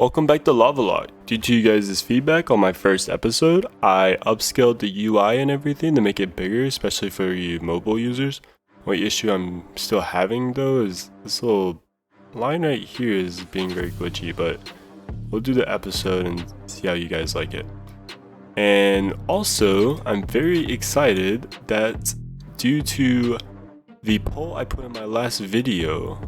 Welcome back to LavaLocked. Due to you guys' feedback on my first episode, I upscaled the UI and everything to make it bigger, especially for you mobile users. One issue I'm still having though is this little line right here is being very glitchy, but we'll do the episode and see how you guys like it. And also, I'm very excited that due to the poll I put in my last video,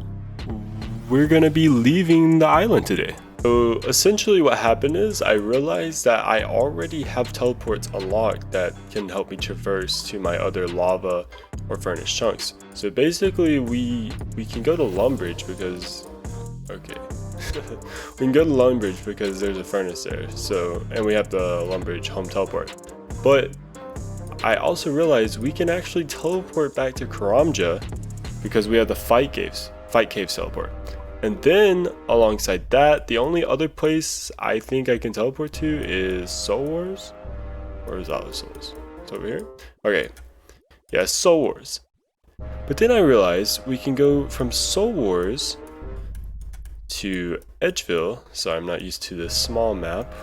we're gonna be leaving the island today. So essentially what happened is I realized that I already have teleports unlocked that can help me traverse to my other lava or furnace chunks. So basically we can go to Lumbridge because, okay, we can go to Lumbridge because there's a furnace there. So, and we have the Lumbridge home teleport. But I also realized we can actually teleport back to Karamja because we have the fight caves teleport. And then alongside that, the only other place I think I can teleport to is Soul Wars. Or is that Souls? It's over here? Okay. Yeah, Soul Wars. But then I realized we can go from Soul Wars to Edgeville. So I'm not used to this small map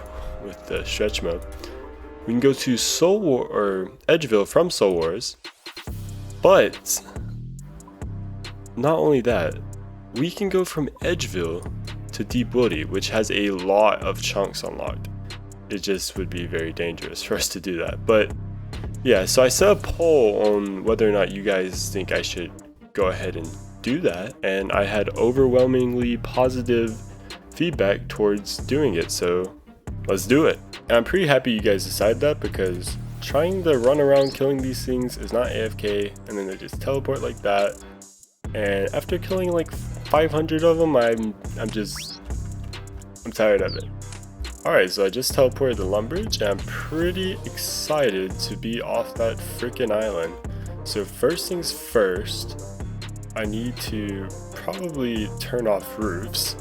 with the stretch mode. We can go to Soul War or Edgeville from Soul Wars. But not only that, we can go from Edgeville to Deep Woody, which has a lot of chunks unlocked. It just would be very dangerous for us to do that. But yeah, so I set a poll on whether or not you guys think I should go ahead and do that, and I had overwhelmingly positive feedback towards doing it, so let's do it. And I'm pretty happy you guys decided that, because trying to run around killing these things is not AFK, and then they just teleport like that. And after killing like 500 of them, I'm tired of it. Alright, so I just teleported to Lumbridge, and I'm pretty excited to be off that freaking island. So first things first, I need to probably turn off roofs.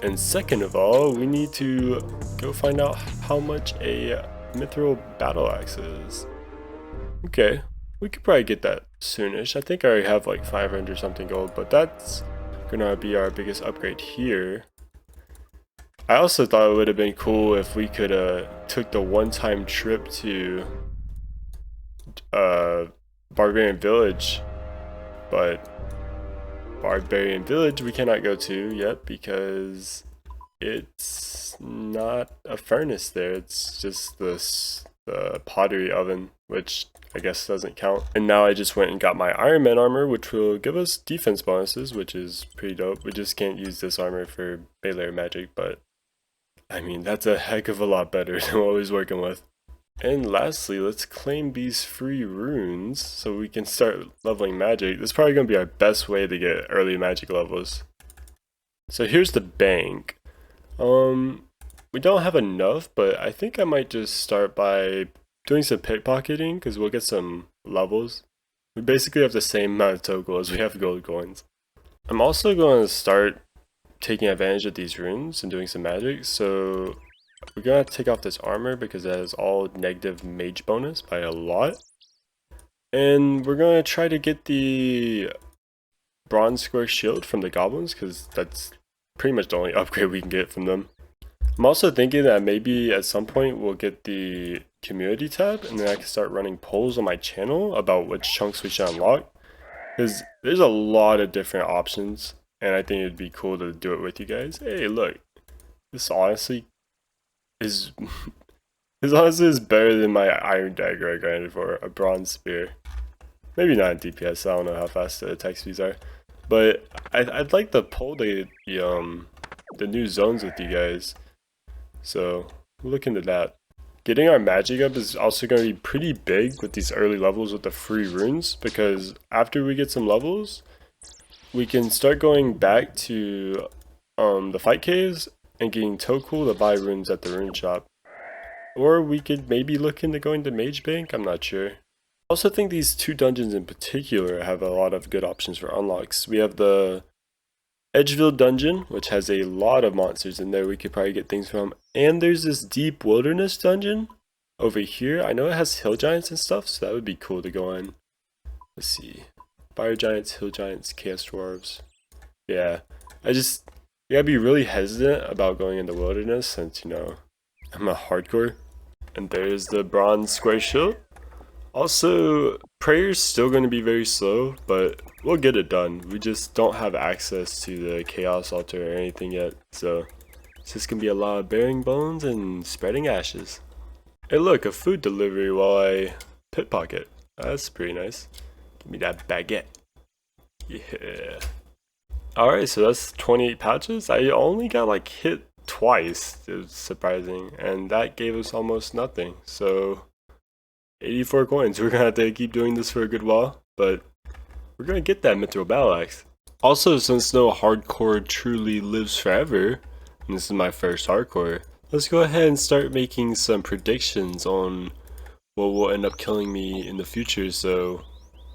And second of all, we need to go find out how much a mithril battle axe is. Okay. We could probably get that soonish. I think I already have like 500 something gold, but that's gonna be our biggest upgrade here. I also thought it would have been cool if we could took the one-time trip to Barbarian Village, but Barbarian Village we cannot go to yet because it's not a furnace there. It's just the pottery oven, which I guess doesn't count. And now I just went and got my Ironman armor, which will give us defense bonuses, which is pretty dope. We just can't use this armor for base layer magic, but I mean, that's a heck of a lot better than what I was working with. And lastly, let's claim these free runes so we can start leveling magic. This is probably going to be our best way to get early magic levels. So here's the bank. We don't have enough, but I think I might just start by doing some pickpocketing because we'll get some levels. We basically have the same amount of total as we have gold coins. I'm also going to start taking advantage of these runes and doing some magic. So we're going to take off this armor because it has all negative mage bonus by a lot. And we're going to try to get the bronze square shield from the goblins because that's pretty much the only upgrade we can get from them. I'm also thinking that maybe at some point we'll get the community tab and then I can start running polls on my channel about which chunks we should unlock. Because there's a lot of different options and I think it'd be cool to do it with you guys. Hey, look. This honestly is better than my iron dagger I grinded for, a bronze spear. Maybe not in DPS, I don't know how fast the attack speeds are. But I'd like to pull the new zones with you guys. So look into that. Getting our magic up is also going to be pretty big with these early levels with the free runes, because after we get some levels, we can start going back to the fight caves and getting Tokul to buy runes at the rune shop. Or we could maybe look into going to Mage Bank, I'm not sure. I also think these two dungeons in particular have a lot of good options for unlocks. We have the Edgeville dungeon, which has a lot of monsters in there we could probably get things from. And there's this deep wilderness dungeon over here. I know it has hill giants and stuff, so that would be cool to go in. Let's see. Fire giants, hill giants, chaos dwarves. Yeah, I just You gotta be really hesitant about going in the wilderness since, you know, I'm a hardcore. And there's the bronze square shield. Also, prayer's still going to be very slow, but we'll get it done. We just don't have access to the chaos altar or anything yet, so it's just going to be a lot of bearing bones and spreading ashes. Hey look, a food delivery while I pickpocket. That's pretty nice. Give me that baguette. Yeah. Alright, so that's 28 patches. I only got like hit twice. It was surprising, and that gave us almost nothing. So 84 coins. We're gonna have to keep doing this for a good while, but we're gonna get that mithril battle axe. Also, since no hardcore truly lives forever, and this is my first hardcore, let's go ahead and start making some predictions on what will end up killing me in the future, so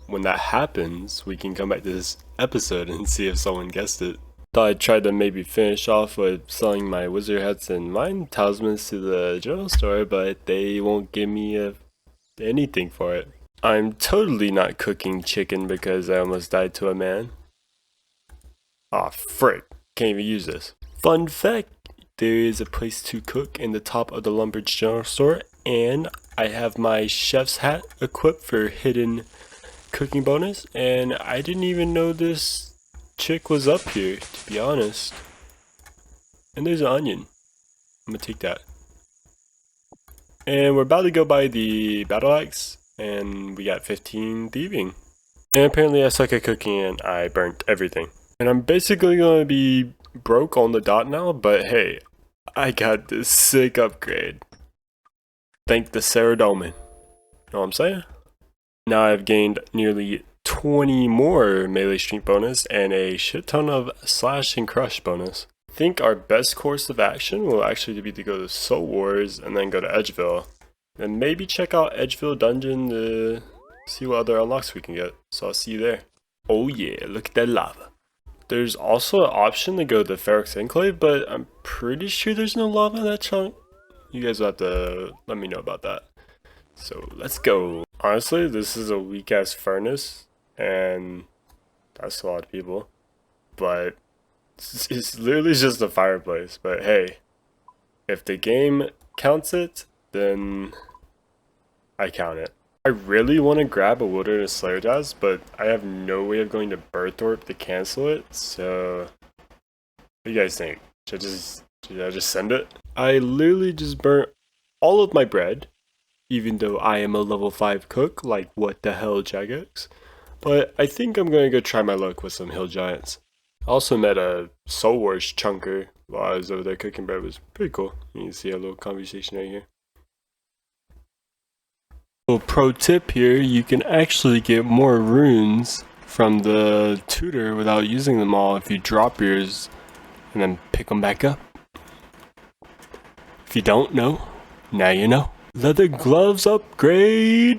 when that happens, we can come back to this episode and see if someone guessed it. Thought I'd try to maybe finish off with selling my wizard hats and mine talismans to the general store, but they won't give me anything for it. I'm totally not cooking chicken because I almost died to a man. Aw, frick. Can't even use this. Fun fact, there is a place to cook in the top of the Lumbridge general store, and I have my chef's hat equipped for hidden cooking bonus, and I didn't even know this chick was up here, to be honest. And there's an onion. I'm gonna take that. And we're about to go buy the battle axe, and we got 15 thieving. And apparently I suck at cooking and I burnt everything. And I'm basically gonna be broke on the dot now, but hey, I got this sick upgrade. Thank the Ceredomin. Know what I'm saying? Now I've gained nearly 20 more melee strength bonus and a shit ton of slash and crush bonus. I think our best course of action will actually be to go to Soul Wars and then go to Edgeville. And maybe check out Edgeville Dungeon to see what other unlocks we can get. So I'll see you there. Oh yeah, look at that lava. There's also an option to go to Ferox Enclave, but I'm pretty sure there's no lava in that chunk. You guys will have to let me know about that. So let's go. Honestly, this is a weak ass furnace, and that's a lot of people. But it's literally just a fireplace. But hey, if the game counts it, then I count it. I really want to grab a Wilderness Slayer Jazz, but I have no way of going to Burthorpe to cancel it, so what do you guys think? Should I just send it? I literally just burnt all of my bread, even though I am a level 5 cook, like what the hell, Jagex? But I think I'm going to go try my luck with some hill giants. I also met a Soul Wars chunker while I was over there cooking bread. It was pretty cool. You can see a little conversation right here. Well, pro tip here, you can actually get more runes from the tutor without using them all if you drop yours and then pick them back up. If you don't know, now you know. Leather gloves upgrade!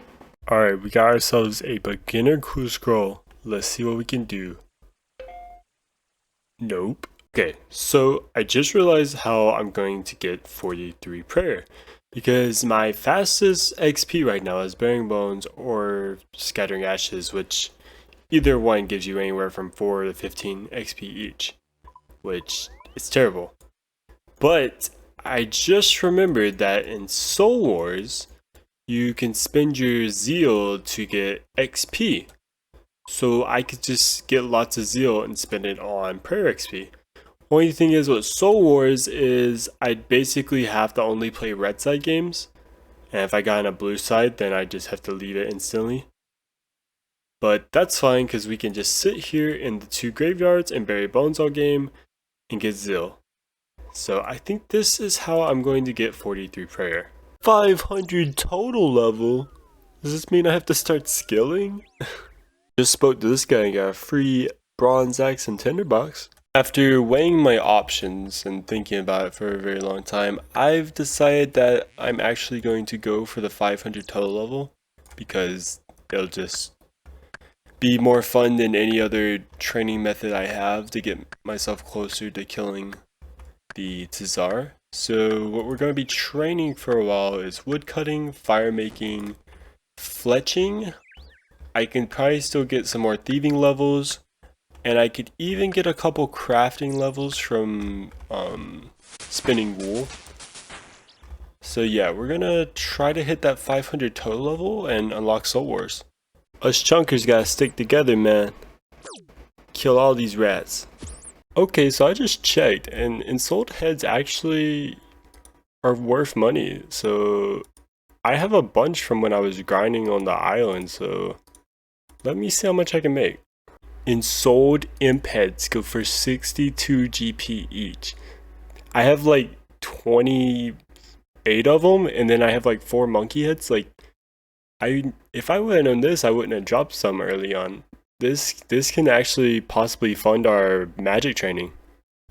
Alright, we got ourselves a beginner clue scroll. Let's see what we can do. Nope. Okay, so I just realized how I'm going to get 43 prayer. Because my fastest XP right now is Bearing Bones or Scattering Ashes, which either one gives you anywhere from 4 to 15 XP each, which is terrible. But I just remembered that in Soul Wars, you can spend your zeal to get XP. So I could just get lots of zeal and spend it on prayer XP. Only thing is with Soul Wars is I'd basically have to only play red side games, and if I got on a blue side then I just have to leave it instantly. But that's fine because we can just sit here in the 2 graveyards and bury bones all game and get zeal. So I think this is how I'm going to get 43 prayer. 500 total level? Does this mean I have to start skilling? Just spoke to this guy and got a free bronze axe and tinderbox. After weighing my options and thinking about it for a very long time, I've decided that I'm actually going to go for the 500 total level because it'll just be more fun than any other training method I have to get myself closer to killing the Tazar. So what we're going to be training for a while is woodcutting, fire making, fletching. I can probably still get some more thieving levels, And I could even get a couple crafting levels from spinning wool. So yeah, we're gonna try to hit that 500 total level and unlock Soul Wars. Us chunkers gotta stick together, man. Kill all these rats. Okay, so I just checked, and ensouled heads actually are worth money. So I have a bunch from when I was grinding on the island, so let me see how much I can make. Ensouled imp heads go for 62 GP each. I have like 28 of them, and then I have like 4 monkey heads. Like, if I would have known this, I wouldn't have dropped some early on. This can actually possibly fund our magic training.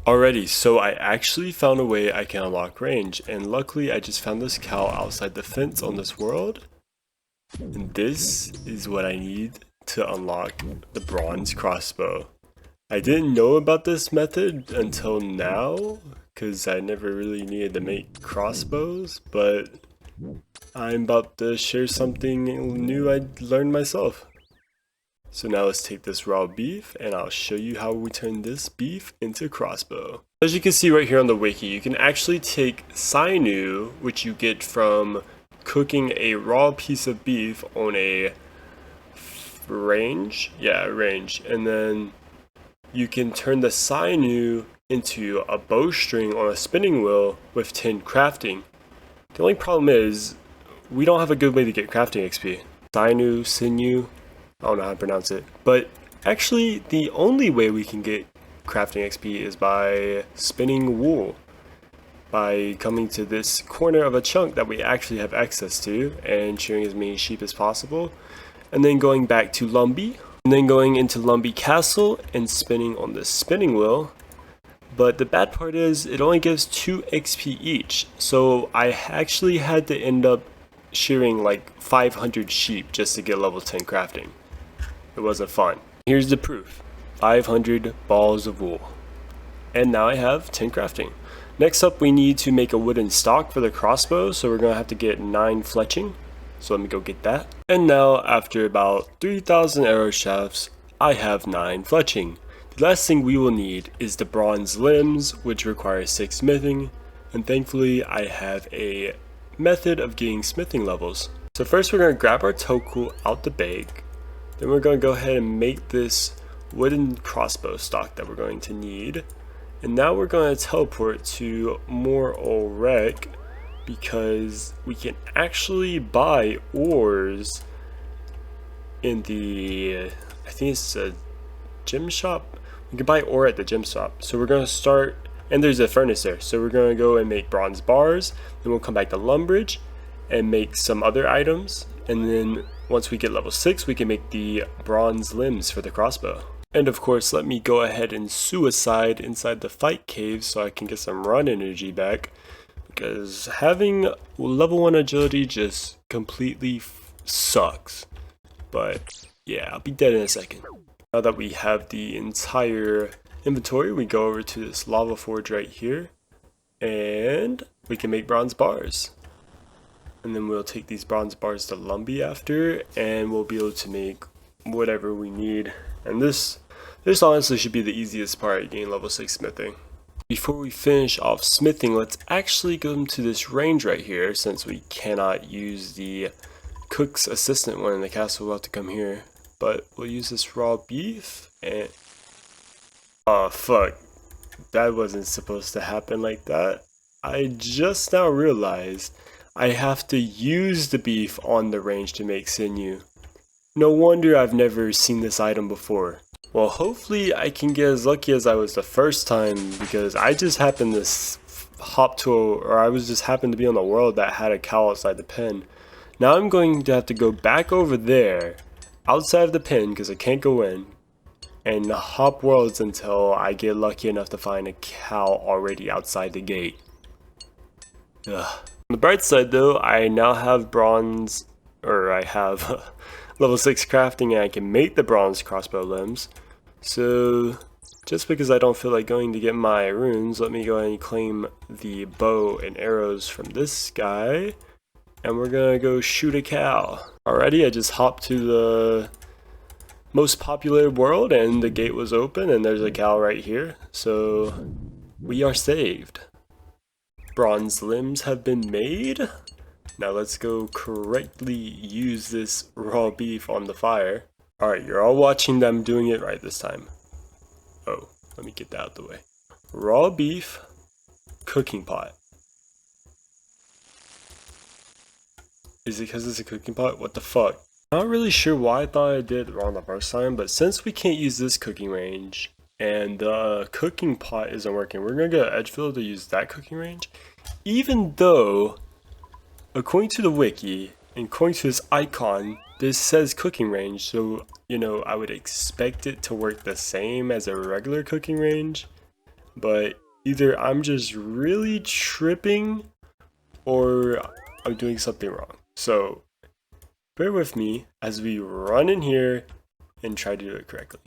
Alrighty, so I actually found a way I can unlock range, and luckily I just found this cow outside the fence on this world. And this is what I need to unlock the bronze crossbow. I didn't know about this method until now, because I never really needed to make crossbows, but I'm about to share something new I learned myself. So now let's take this raw beef and I'll show you how we turn this beef into crossbow. As you can see right here on the wiki, you can actually take sinew, which you get from cooking a raw piece of beef on a range, and then you can turn the sinew into a bowstring on a spinning wheel with 10 crafting. The only problem is we don't have a good way to get crafting XP. Sinew, I don't know how to pronounce it, but actually the only way we can get crafting XP is by spinning wool, by coming to this corner of a chunk that we actually have access to and shearing as many sheep as possible, and then going back to Lumbee, and then going into Lumbee Castle and spinning on the spinning wheel. But the bad part is it only gives 2 XP each, so I actually had to end up shearing like 500 sheep just to get level 10 crafting. It wasn't fun. Here's the proof. 500 balls of wool. And now I have 10 crafting. Next up, we need to make a wooden stock for the crossbow, so we're going to have to get 9 fletching. So let me go get that. And now, after about 3,000 arrow shafts, I have 9 fletching. The last thing we will need is the bronze limbs, which require 6 smithing. And thankfully, I have a method of getting smithing levels. So first, we're going to grab our toku out the bag. Then we're going to go ahead and make this wooden crossbow stock that we're going to need. And now we're going to teleport to More Rec because we can actually buy ores in the, I think it's a gem shop. We can buy ore at the gem shop. So we're going to start, and there's a furnace there. So we're going to go and make bronze bars. Then we'll come back to Lumbridge and make some other items. And then once we get level 6, we can make the bronze limbs for the crossbow. And of course, let me go ahead and suicide inside the fight cave so I can get some run energy back. Because having level 1 agility just completely sucks. But yeah, I'll be dead in a second. Now that we have the entire inventory, we go over to this lava forge right here. And we can make bronze bars. And then we'll take these bronze bars to Lumbee after, and we'll be able to make whatever we need. And this honestly should be the easiest part, getting level 6 smithing. Before we finish off smithing, let's actually go to this range right here, since we cannot use the cook's assistant one in the castle. We'll have to come here. But we'll use this raw beef, and oh fuck, that wasn't supposed to happen like that. I just now realized I have to use the beef on the range to make sinew. No wonder I've never seen this item before. Well, hopefully I can get as lucky as I was the first time, because I just happened to I was just happened to be on a world that had a cow outside the pen. Now I'm going to have to go back over there, outside of the pen, because I can't go in, and hop worlds until I get lucky enough to find a cow already outside the gate. Ugh. On the bright side though, I now have I have level 6 crafting, and I can make the bronze crossbow limbs. So just because I don't feel like going to get my runes, let me go ahead and claim the bow and arrows from this guy, and we're gonna go shoot a cow. Alrighty, I just hopped to most popular world, and the gate was open, and there's a cow right here, so we are saved. Bronze limbs have been made. Now let's go correctly use this raw beef on the fire. Alright, you're all watching them doing it right this time. Oh, let me get that out of the way. Raw beef, cooking pot. Is it because it's a cooking pot? What the fuck? Not really sure why I thought I did it wrong the first time, but since we can't use this cooking range and the cooking pot isn't working, we're gonna get Edgefield to use that cooking range. Even though, according to the wiki, and according to this icon, this says cooking range, so, you know, I would expect it to work the same as a regular cooking range, but either I'm just really tripping or I'm doing something wrong. So, bear with me as we run in here and try to do it correctly.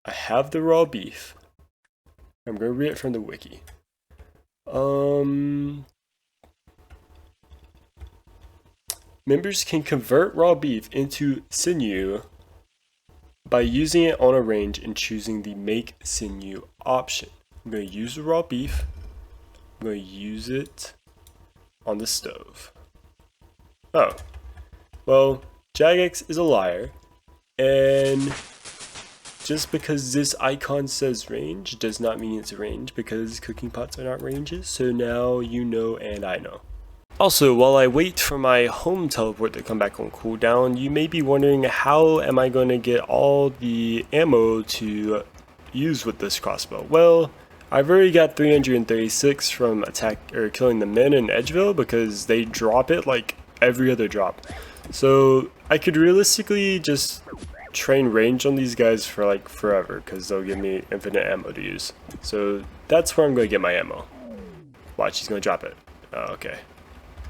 I have the raw beef. I'm going to read it from the wiki. Members can convert raw beef into sinew by using it on a range and choosing the make sinew option. I'm going to use the raw beef. I'm going to use it on the stove. Oh. Well, Jagex is a liar, and just because this icon says range does not mean it's a range, because cooking pots are not ranges, so now you know and I know. Also, while I wait for my home teleport to come back on cooldown, you may be wondering how am I going to get all the ammo to use with this crossbow. Well, I've already got 336 from killing the men in Edgeville, because they drop it like every other drop. So I could realistically just train range on these guys for like forever, because they'll give me infinite ammo to use. So that's where I'm going to get my ammo. Watch, he's going to drop it. Oh, okay.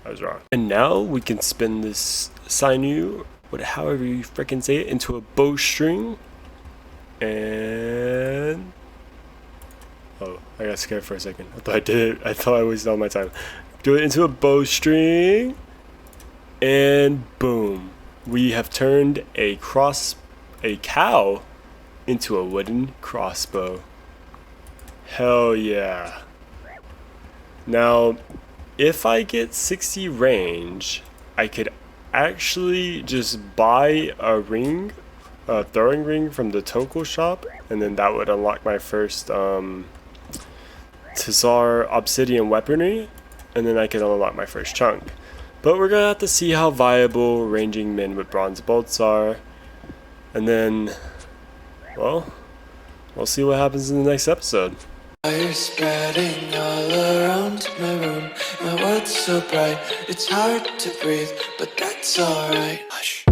I was wrong. And now we can spin this sinew, however you freaking say it, into a bowstring. And... oh, I got scared for a second. I thought I did it. I thought I wasted all my time. Do it into a bowstring. And boom. We have turned a cow into a wooden crossbow. Hell yeah. Now, if I get 60 range, I could actually just buy a ring, a throwing ring from the Toko shop, and then that would unlock my first Tazar obsidian weaponry, and then I could unlock my first chunk. But we're gonna have to see how viable ranging men with bronze bolts are, and then, well, we'll see what happens in the next episode. Fire spreading all around my room. My world's so bright, it's hard to breathe, but that's alright. Hush.